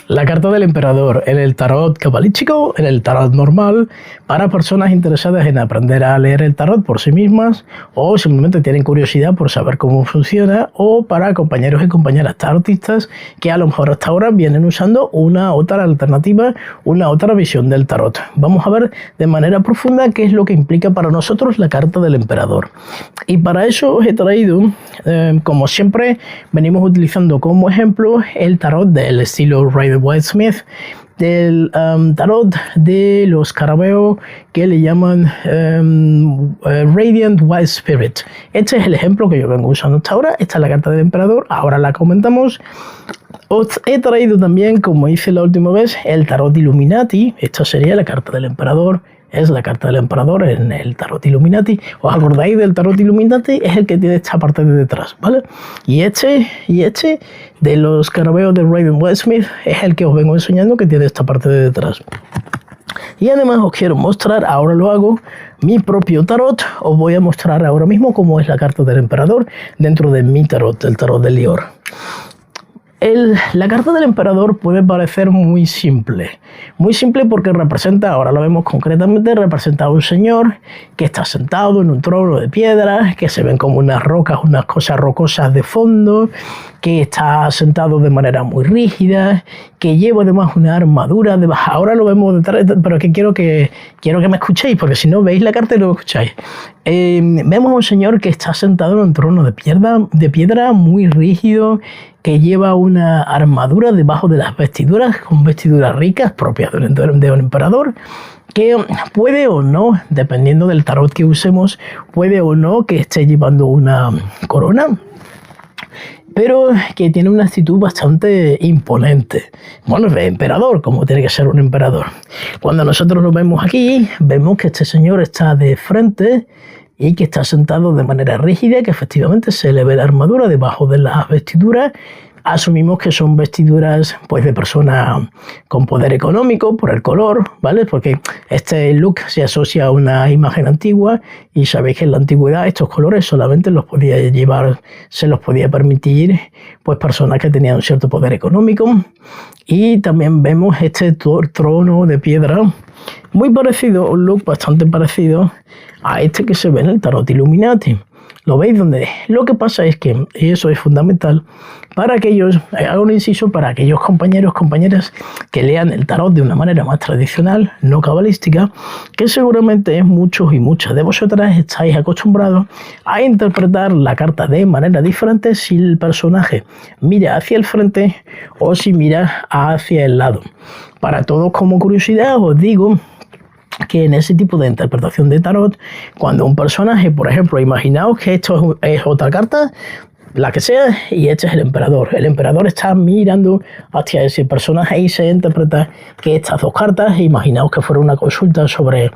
La carta del emperador en el tarot cabalístico, en el tarot normal, para personas interesadas en aprender a leer el tarot por sí mismas o simplemente tienen curiosidad por saber cómo funciona, o para compañeros y compañeras tarotistas que a lo mejor hasta ahora vienen usando una otra alternativa, una otra visión del tarot. Vamos a ver de manera profunda qué es lo que implica para nosotros la carta del emperador. Y para eso os he traído, como siempre, venimos utilizando como ejemplo el tarot del estilo Rider-Waite-Smith, del tarot de los Carabeos que le llaman Radiant White Spirit. Este es el ejemplo que yo vengo usando hasta ahora. Esta es la carta del emperador, ahora la comentamos. Os he traído también, como hice la última vez, el tarot Illuminati. Esta sería la carta del emperador. Es la carta del emperador en el tarot Illuminati. ¿Os acordáis del tarot Illuminati? Es el que tiene esta parte de detrás, ¿vale? Y este de los Carabeos de Rider-Waite-Smith es el que os vengo enseñando, que tiene esta parte de detrás. Y además os quiero mostrar, ahora lo hago, mi propio tarot. Os voy a mostrar ahora mismo cómo es la carta del emperador dentro de mi tarot, el tarot de Lior. La carta del emperador puede parecer muy simple porque representa, ahora lo vemos concretamente, representa a un señor que está sentado en un trono de piedra, que se ven como unas rocas, unas cosas rocosas de fondo, que está sentado de manera muy rígida, que lleva además una armadura de baja. Ahora lo vemos detrás, pero que quiero que me escuchéis, porque si no veis la carta y no lo escucháis. Vemos a un señor que está sentado en un trono de piedra muy rígido, que lleva una armadura debajo de las vestiduras, con vestiduras ricas propias de un emperador, que puede o no, dependiendo del tarot que usemos, puede o no que esté llevando una corona, pero que tiene una actitud bastante imponente. Bueno, es de emperador, como tiene que ser un emperador. Cuando nosotros lo vemos aquí, vemos que este señor está de frente y que está sentado de manera rígida, que efectivamente se le ve la armadura debajo de las vestiduras. Asumimos que son vestiduras pues de persona con poder económico por el color, ¿vale? Porque este look se asocia a una imagen antigua y sabéis que en la antigüedad estos colores solamente los podía llevar, se los podía permitir pues personas que tenían un cierto poder económico. Y también vemos este trono de piedra muy parecido, un look bastante parecido a este que se ve en el tarot Illuminati. ¿Lo veis? Lo que pasa es que, y eso es fundamental, para aquellos, hago un inciso, para aquellos compañeros, compañeras que lean el tarot de una manera más tradicional, no cabalística, que seguramente muchos y muchas de vosotras estáis acostumbrados a interpretar la carta de manera diferente si el personaje mira hacia el frente o si mira hacia el lado. Para todos, como curiosidad, os digo que en ese tipo de interpretación de tarot, cuando un personaje, por ejemplo, imaginaos que esto es otra carta, la que sea, y este es el emperador. El emperador está mirando hacia ese personaje y se interpreta que estas dos cartas, imaginaos que fuera una consulta sobre,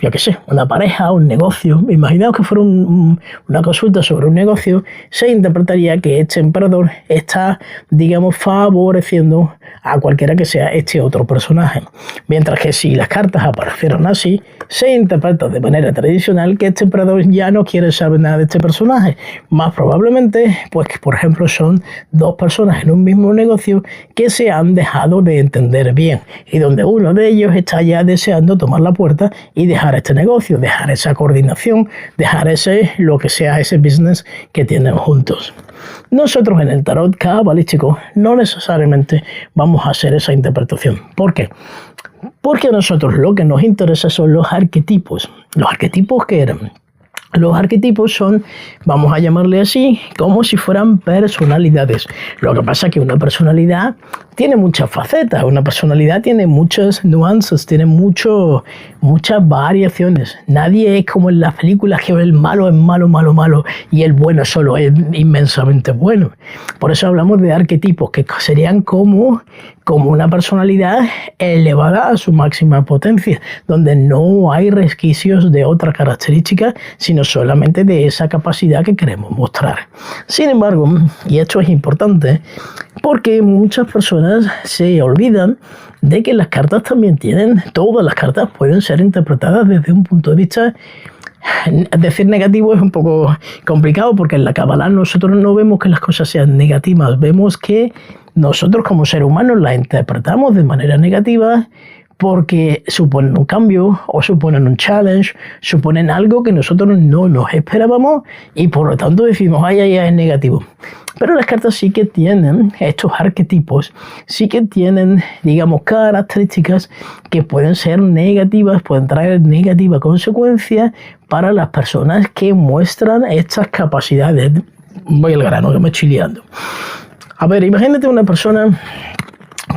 yo qué sé, una pareja, un negocio, imaginaos que fuera una consulta sobre un negocio, se interpretaría que este emperador está, digamos, favoreciendo a cualquiera que sea este otro personaje. Mientras que si las cartas aparecieran así, se interpreta de manera tradicional que este emperador ya no quiere saber nada de este personaje. Más probablemente, pues que por ejemplo son dos personas en un mismo negocio que se han dejado de entender bien y donde uno de ellos está ya deseando tomar la puerta y dejar este negocio, dejar esa coordinación, dejar lo que sea ese business que tienen juntos. Nosotros en el tarot cabalístico no necesariamente vamos a hacer esa interpretación. ¿Por qué? Porque a nosotros lo que nos interesa son los arquetipos. ¿Los arquetipos qué eran? Los arquetipos son, vamos a llamarle así, como si fueran personalidades. Lo que pasa es que una personalidad tiene muchas facetas, una personalidad tiene muchas nuances, tiene muchas variaciones. Nadie es como en las películas que el malo es malo, malo, malo y el bueno solo es inmensamente bueno. Por eso hablamos de arquetipos, que serían como una personalidad elevada a su máxima potencia, donde no hay resquicios de otra característica, sino solamente de esa capacidad que queremos mostrar. Sin embargo, y esto es importante, porque muchas personas se olvidan de que las cartas también todas las cartas pueden ser interpretadas desde un punto de vista. Decir negativo es un poco complicado porque en la Kabbalah nosotros no vemos que las cosas sean negativas, vemos que nosotros como seres humanos las interpretamos de manera negativa porque suponen un cambio o suponen un challenge, suponen algo que nosotros no nos esperábamos y por lo tanto decimos, ay, es negativo. Pero las cartas sí que tienen, estos arquetipos, sí que tienen, digamos, características que pueden ser negativas, pueden traer negativa consecuencia para las personas que muestran estas capacidades. Voy al grano, que me estoy liando. A ver, imagínate una persona.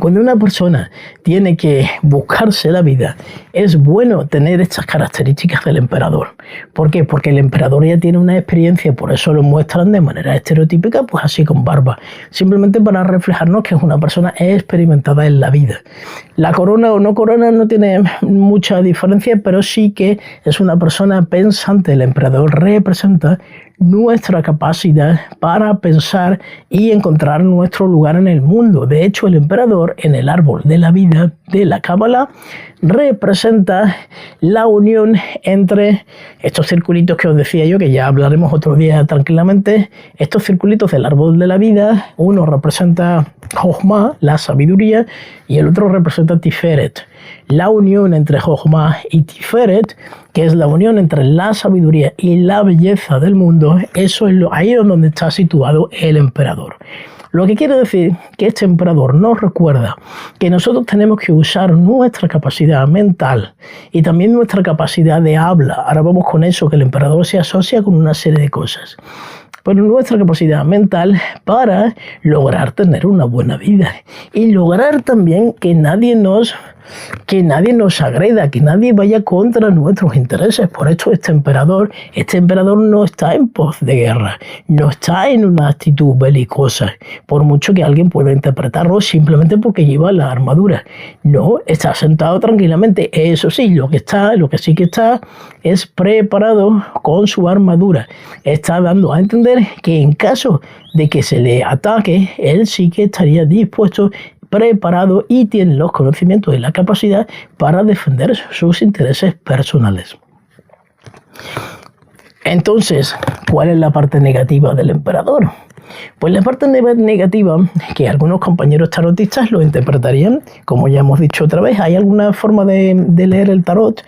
Cuando una persona tiene que buscarse la vida, es bueno tener estas características del emperador. ¿Por qué? Porque el emperador ya tiene una experiencia, por eso lo muestran de manera estereotípica, pues así con barba. Simplemente para reflejarnos que es una persona experimentada en la vida. La corona o no corona no tiene mucha diferencia, pero sí que es una persona pensante. El emperador representa nuestra capacidad para pensar y encontrar nuestro lugar en el mundo. De hecho, el emperador en el árbol de la vida de la Cábala representa la unión entre estos circulitos que os decía yo, que ya hablaremos otro día tranquilamente. Estos circulitos del árbol de la vida, uno representa Jochma, la sabiduría, y el otro representa Tiferet. La unión entre Jochma y Tiferet, que es la unión entre la sabiduría y la belleza del mundo, eso es ahí es donde está situado el emperador. Lo que quiere decir que este emperador nos recuerda que nosotros tenemos que usar nuestra capacidad mental y también nuestra capacidad de habla. Ahora vamos con eso, que el emperador se asocia con una serie de cosas. Pero nuestra capacidad mental para lograr tener una buena vida y lograr también que nadie nos agreda, que nadie vaya contra nuestros intereses. Por esto este emperador no está en pos de guerra, no está en una actitud belicosa, por mucho que alguien pueda interpretarlo simplemente porque lleva la armadura. No, está sentado tranquilamente. Eso sí, lo que sí que está es preparado con su armadura. Está dando a entender que en caso de que se le ataque, él sí que estaría dispuesto, preparado y tiene los conocimientos y la capacidad para defender sus intereses personales. Entonces, ¿cuál es la parte negativa del emperador? Pues la parte negativa, que algunos compañeros tarotistas lo interpretarían, como ya hemos dicho otra vez, hay alguna forma de leer el tarot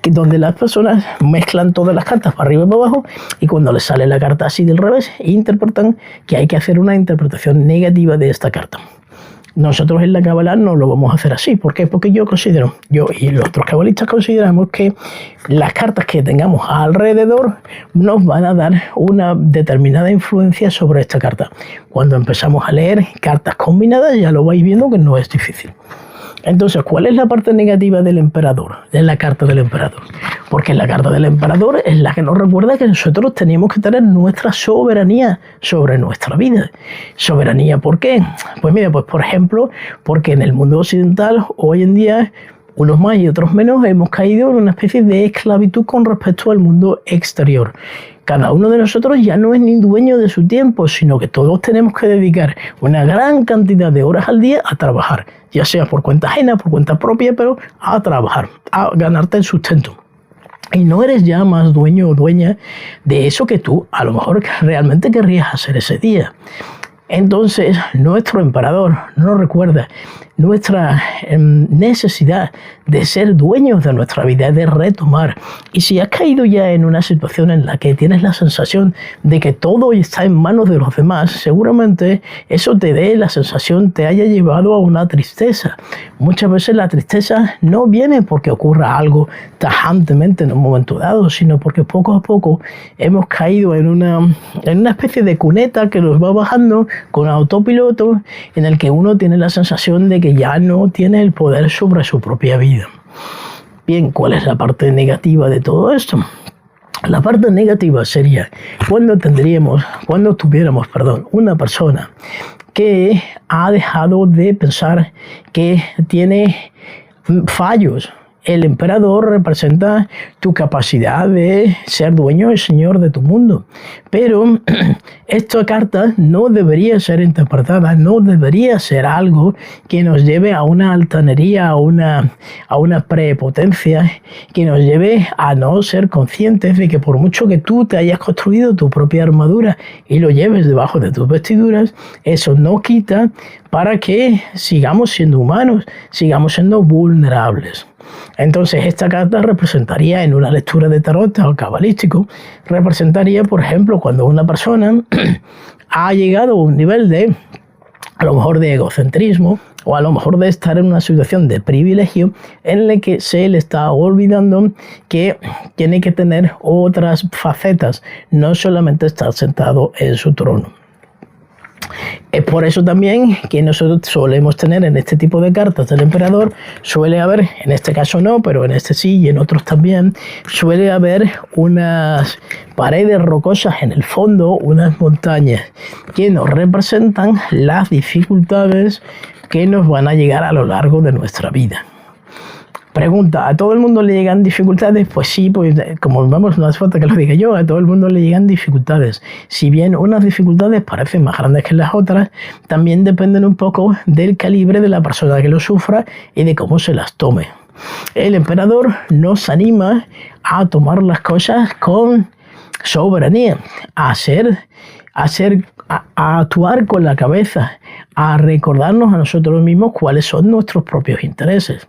donde las personas mezclan todas las cartas para arriba y para abajo y cuando les sale la carta así del revés, interpretan que hay que hacer una interpretación negativa de esta carta. Nosotros en la Cábala no lo vamos a hacer así. ¿Por qué? Porque yo y los otros cabalistas consideramos que las cartas que tengamos alrededor nos van a dar una determinada influencia sobre esta carta. Cuando empezamos a leer cartas combinadas ya lo vais viendo que no es difícil. Entonces, ¿cuál es la parte negativa del emperador? De la carta del emperador. Porque la carta del emperador es la que nos recuerda que nosotros teníamos que tener nuestra soberanía sobre nuestra vida. ¿Soberanía por qué? Pues mira, pues por ejemplo, porque en el mundo occidental hoy en día, unos más y otros menos, hemos caído en una especie de esclavitud con respecto al mundo exterior. Cada uno de nosotros ya no es ni dueño de su tiempo, sino que todos tenemos que dedicar una gran cantidad de horas al día a trabajar, ya sea por cuenta ajena, por cuenta propia, pero a trabajar, a ganarte el sustento. Y no eres ya más dueño o dueña de eso que tú a lo mejor realmente querrías hacer ese día. Entonces, nuestro emperador nos recuerda nuestra necesidad de ser dueños de nuestra vida, de retomar. Y si has caído ya en una situación en la que tienes la sensación de que todo está en manos de los demás, seguramente eso te dé la sensación, te haya llevado a una tristeza. Muchas veces la tristeza no viene porque ocurra algo tajantemente en un momento dado, sino porque poco a poco hemos caído en una especie de cuneta que nos va bajando con autopiloto, en el que uno tiene la sensación de que ya no tiene el poder sobre su propia vida. Bien, ¿cuál es la parte negativa de todo esto? La parte negativa sería cuando tuviéramos una persona que ha dejado de pensar que tiene fallos El emperador representa tu capacidad de ser dueño y señor de tu mundo. Pero esta carta no debería ser interpretada, no debería ser algo que nos lleve a una altanería, a una prepotencia, que nos lleve a no ser conscientes de que por mucho que tú te hayas construido tu propia armadura y lo lleves debajo de tus vestiduras, eso no quita para que sigamos siendo humanos, sigamos siendo vulnerables. Entonces esta carta representaría, en una lectura de tarot o cabalístico, representaría, por ejemplo, cuando una persona ha llegado a un nivel de, a lo mejor de egocentrismo, o a lo mejor de estar en una situación de privilegio en la que se le está olvidando que tiene que tener otras facetas, no solamente estar sentado en su trono. Es por eso también que nosotros solemos tener en este tipo de cartas del emperador, suele haber, en este caso no, pero en este sí y en otros también, suele haber unas paredes rocosas en el fondo, unas montañas que nos representan las dificultades que nos van a llegar a lo largo de nuestra vida. Pregunta, ¿a todo el mundo le llegan dificultades? Pues sí, pues como vemos, no hace falta que lo diga yo, a todo el mundo le llegan dificultades. Si bien unas dificultades parecen más grandes que las otras, también dependen un poco del calibre de la persona que lo sufra y de cómo se las tome. El emperador nos anima a tomar las cosas con soberanía, a actuar con la cabeza, a recordarnos a nosotros mismos cuáles son nuestros propios intereses.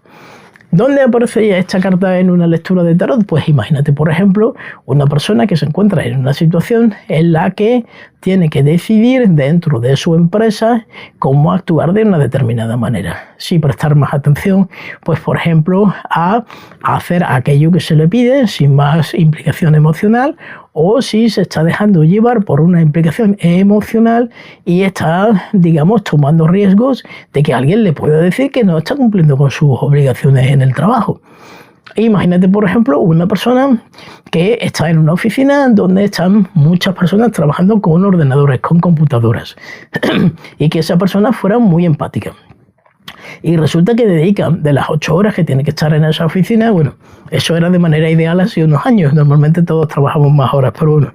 ¿Dónde aparecería esta carta en una lectura de tarot? Pues imagínate, por ejemplo, una persona que se encuentra en una situación en la que tiene que decidir dentro de su empresa cómo actuar de una determinada manera. Si prestar más atención, pues por ejemplo, a hacer aquello que se le pide sin más implicación emocional, o si se está dejando llevar por una implicación emocional y está, digamos, tomando riesgos de que alguien le pueda decir que no está cumpliendo con sus obligaciones en el trabajo. Imagínate, por ejemplo, una persona que está en una oficina donde están muchas personas trabajando con ordenadores, con computadoras, y que esa persona fuera muy empática. Y resulta que dedica de las 8 horas que tiene que estar en esa oficina, bueno, eso era de manera ideal hace unos años, normalmente todos trabajamos más horas, pero bueno.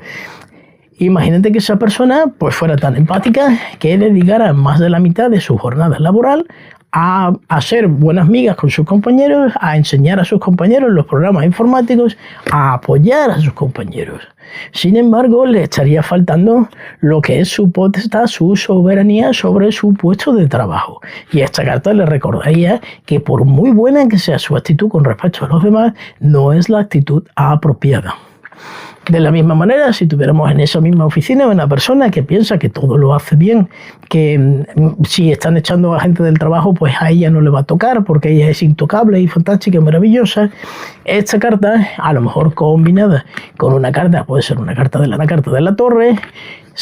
Imagínate que esa persona pues fuera tan empática que dedicara más de la mitad de su jornada laboral a hacer buenas migas con sus compañeros, a enseñar a sus compañeros los programas informáticos, a apoyar a sus compañeros. Sin embargo, le estaría faltando lo que es su potestad, su soberanía sobre su puesto de trabajo. Y esta carta le recordaría que por muy buena que sea su actitud con respecto a los demás, no es la actitud apropiada. De la misma manera, si tuviéramos en esa misma oficina una persona que piensa que todo lo hace bien, que si están echando a gente del trabajo, pues a ella no le va a tocar porque ella es intocable y fantástica y maravillosa, esta carta, a lo mejor combinada con una carta, puede ser una carta de la torre,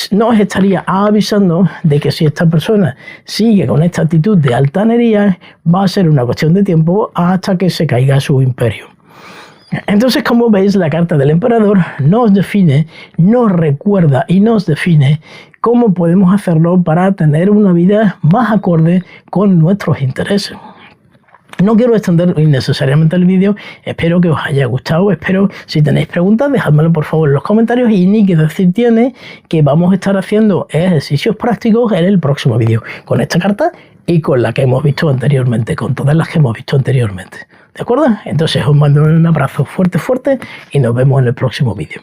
nos estaría avisando de que si esta persona sigue con esta actitud de altanería, va a ser una cuestión de tiempo hasta que se caiga su imperio. Entonces, como veis, la carta del emperador nos define, nos recuerda y nos define cómo podemos hacerlo para tener una vida más acorde con nuestros intereses. No quiero extender innecesariamente el vídeo, espero que os haya gustado, espero, si tenéis preguntas, dejadmelo por favor en los comentarios y ni que decir tiene que vamos a estar haciendo ejercicios prácticos en el próximo vídeo, con esta carta y con la que hemos visto anteriormente, con todas las que hemos visto anteriormente. ¿De acuerdo? Entonces os mando un abrazo fuerte y nos vemos en el próximo vídeo.